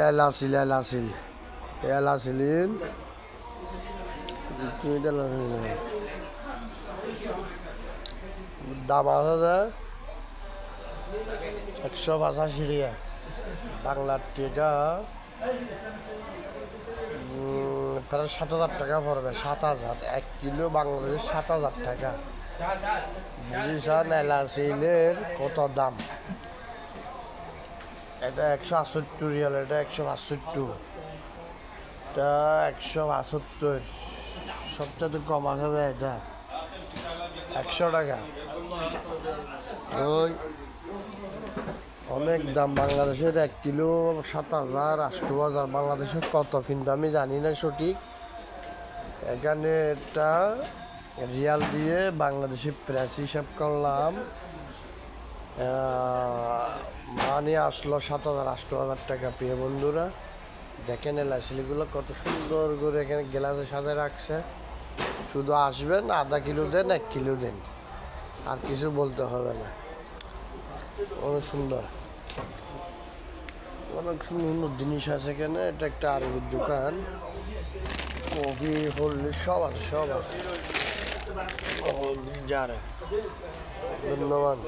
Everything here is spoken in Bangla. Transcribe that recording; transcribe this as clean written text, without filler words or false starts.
এলাচিল এলাচিল এলাচিলিন তুমি দাম আছে যে 185 রিয়া বাংলার টাকা প্রায় 7,000 টাকা পড়বে। 7,000 1 কিলো বাংলাদেশ 7,000 টাকা। বুঝিসান এলাচিলের কত দাম। এটা 168 রিয়াল, এটা 162, এটা 172। সবচেয়ে কম আছে যে এটা 100 টাকা। ওই অনেক দাম বাংলাদেশের। 1 কিলো 7,000 8,000 বাংলাদেশের কত কিন্তু আমি জানি না সঠিক। এখানে এটা রিয়াল দিয়ে বাংলাদেশি প্রাইস হিসাব করলাম, মানে আসলো 7,000 8,000 টাকা। প্রিয় বন্ধুরা দেখেন এলাচিগুলো কত সুন্দর করে এখানে গ্লাসে সাজায় রাখছে। শুধু আসবেন, আধা কিলো দেন 1 কিলো দেন, আর কিছু বলতে হবে না। অনেক সুন্দর, অনেক সুন্দর সুন্দর জিনিস আছে এখানে। এটা একটা আরবির দোকান, কফি হরলিক্স সব আছে, সব আছে। যারা ধন্যবাদ।